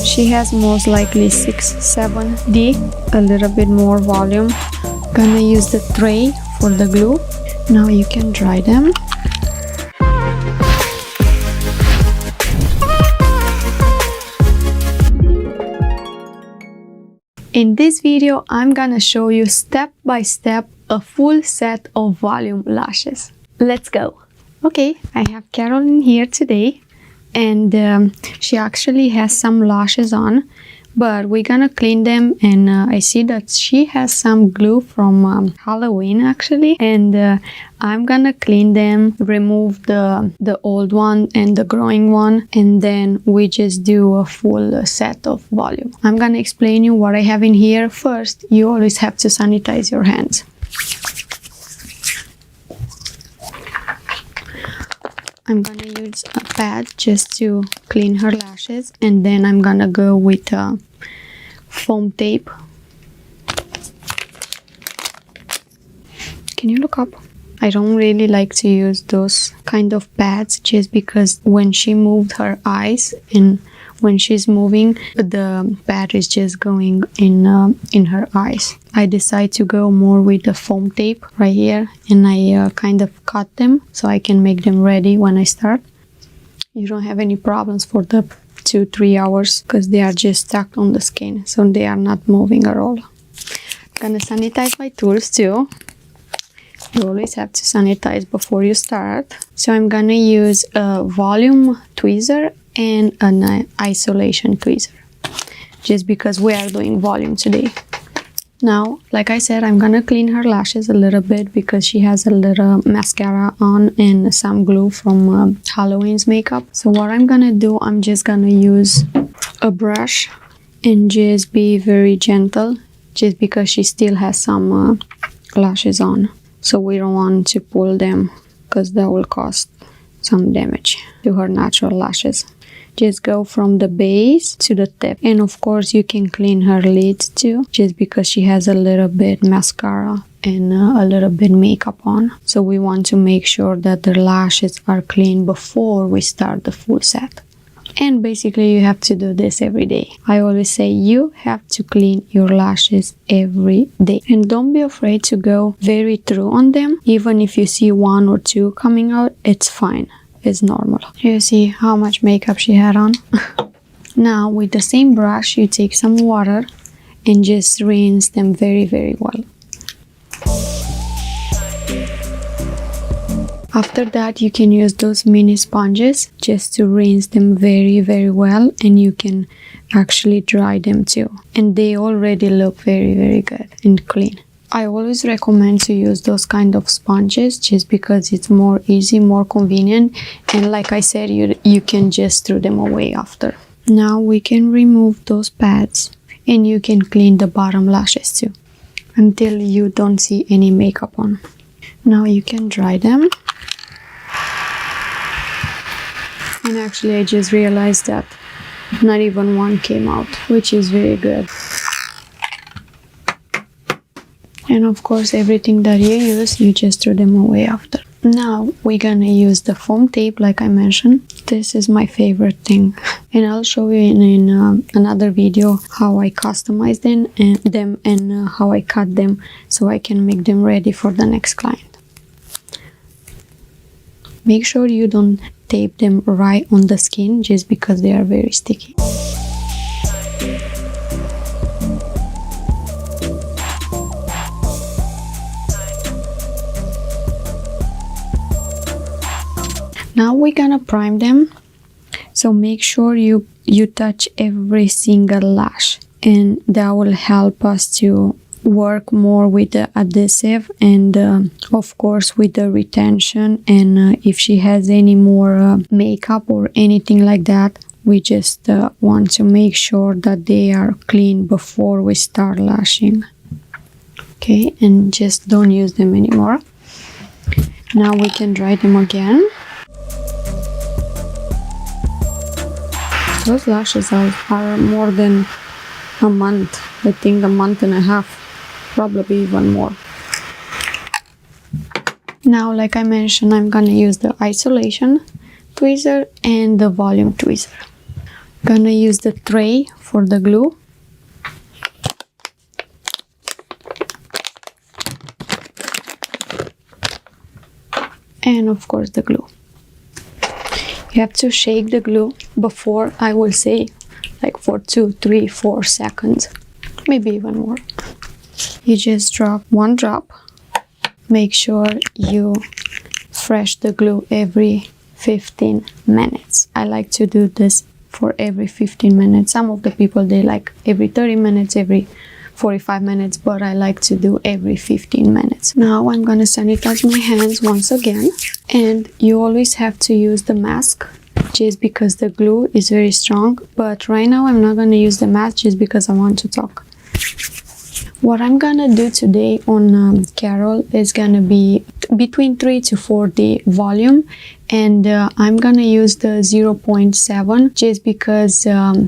She has most likely 6, 7D, a little bit more volume. Gonna use the tray for the glue. Now you can dry them. In this video, I'm gonna show you step by step a full set of volume lashes. Let's go! Okay, I have Caroline here today, and she actually has some lashes on, but we're gonna clean them, and I see that she has some glue from Halloween actually, and I'm gonna clean them, remove the old one and the growing one, and then we just do a full set of volume. I'm gonna explain you what I have in here. First, you always have to sanitize your hands. I'm gonna use a pad just to clean her lashes, and then I'm gonna go with foam tape. Can you look up? I don't really like to use those kind of pads just because when she moved her eyes and when she's moving, the pad is just going in her eyes. I decide to go more with the foam tape right here, and I kind of cut them so I can make them ready when I start. You don't have any problems for the 2-3 hours because they are just stuck on the skin, so they are not moving at all. I'm gonna sanitize my tools too. You always have to sanitize before you start. So I'm gonna use a volume tweezer and an isolation tweezer, just because we are doing volume today. Now, like I said, I'm gonna clean her lashes a little bit because she has a little mascara on and some glue from Halloween's makeup. So what I'm gonna do, I'm just gonna use a brush and just be very gentle, just because she still has some lashes on. So we don't want to pull them because that will cause some damage to her natural lashes. Just go from the base to the tip, and of course you can clean her lids too, just because she has a little bit mascara and a little bit makeup on. So we want to make sure that the lashes are clean before we start the full set. And basically you have to do this every day. I always say you have to clean your lashes every day, and don't be afraid to go very through on them. Even if you see 1 or 2 coming out, it's fine. It's normal. You see how much makeup she had on? Now with the same brush, you take some water and just rinse them very, very well. After that, you can use those mini sponges just to rinse them very, very well, and you can actually dry them too. And they already look very, very good and clean. I always recommend to use those kind of sponges just because it's more easy, more convenient, and like I said, you can just throw them away after. Now we can remove those pads, and you can clean the bottom lashes too until you don't see any makeup on. Now you can dry them. And actually I just realized that not even one came out, which is very good. And of course, everything that you use, you just throw them away after. Now we're gonna use the foam tape, like I mentioned. This is my favorite thing, and I'll show you in another video how I customize them and how I cut them so I can make them ready for the next client. Make sure you don't tape them right on the skin just because they are very sticky. Now we're gonna prime them, so make sure you touch every single lash, and that will help us to work more with the adhesive and of course with the retention, and if she has any more makeup or anything like that, we just want to make sure that they are clean before we start lashing. Okay, and just don't use them anymore. Now we can dry them again. Those lashes are more than a month. I think a month and a half, probably even more. Now, like I mentioned, I'm gonna use the isolation tweezer and the volume tweezer. Gonna use the tray for the glue. And of course the glue. You have to shake the glue before, I will say, like for 2, 3, 4 seconds, maybe even more. You just drop 1 drop. Make sure you fresh the glue every 15 minutes. I like to do this for every 15 minutes. Some of the people, they like every 30 minutes, every 45 minutes, but I like to do every 15 minutes. Now I'm gonna sanitize my hands once again, and you always have to use the mask just because the glue is very strong, but right now I'm not gonna use the mask just because I want to talk. What I'm gonna do today on Carol is gonna be between 3 to 4D volume, and I'm gonna use the 0.7 just because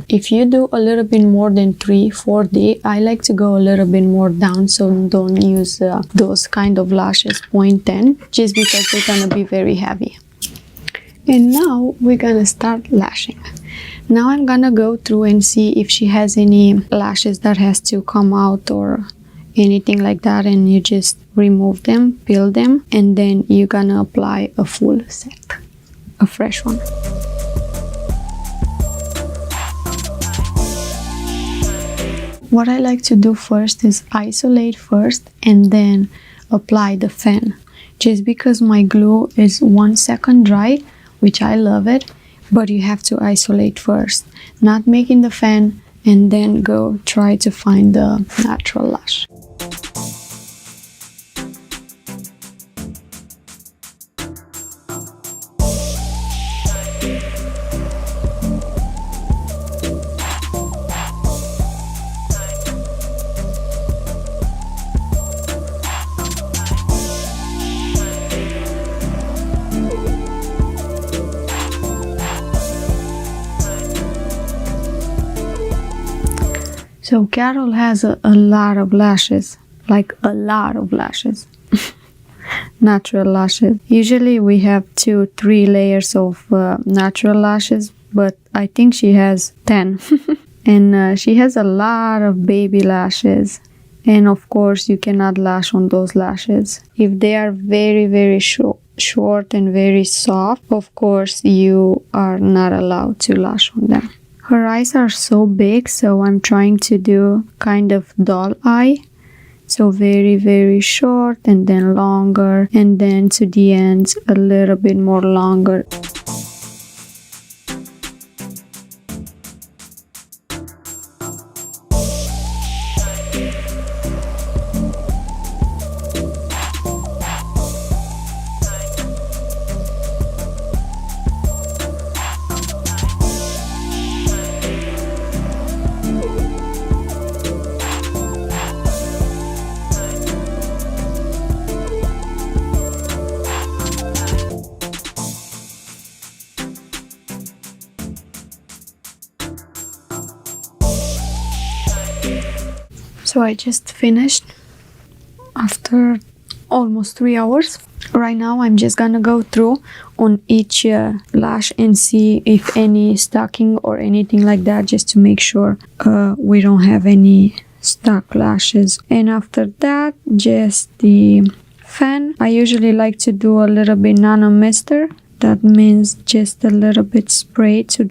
if you do a little bit more than 3-4D, I like to go a little bit more down, so don't use those kind of lashes 0.10 just because they're gonna be very heavy. And now we're gonna start lashing. Now I'm gonna go through and see if she has any lashes that has to come out or anything like that, and you just remove them, peel them, and then you're gonna apply a full set, a fresh one. What I like to do first is isolate first and then apply the fan, just because my glue is 1 second dry, which I love it, but you have to isolate first, not making the fan and then go try to find the natural lash. So Carol has a lot of lashes, like a lot of lashes, natural lashes. Usually we have 2-3 layers of natural lashes, but I think she has 10. And she has a lot of baby lashes. And of course you cannot lash on those lashes. If they are very, very short and very soft, of course you are not allowed to lash on them. Her eyes are so big, so I'm trying to do kind of doll eye. So very, very short and then longer, and then to the ends a little bit more longer. So I just finished after almost 3 hours. Right now I'm just gonna go through on each lash and see if any stocking or anything like that, just to make sure we don't have any stuck lashes. And after that, just the fan. I usually like to do a little bit nano mister. That means just a little bit spray to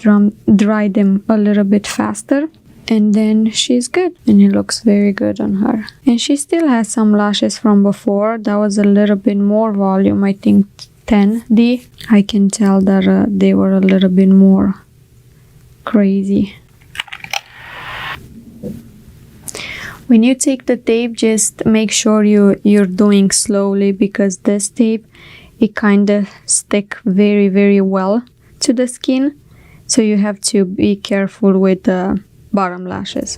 dry them a little bit faster. And then she's good, and it looks very good on her. And she still has some lashes from before. That was a little bit more volume, I think 10D. I can tell that they were a little bit more crazy. When you take the tape, just make sure you're doing slowly, because this tape, it kind of stick very, very well to the skin. So you have to be careful with the bottom lashes.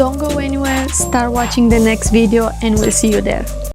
Don't go anywhere, start watching the next video and we'll see you there.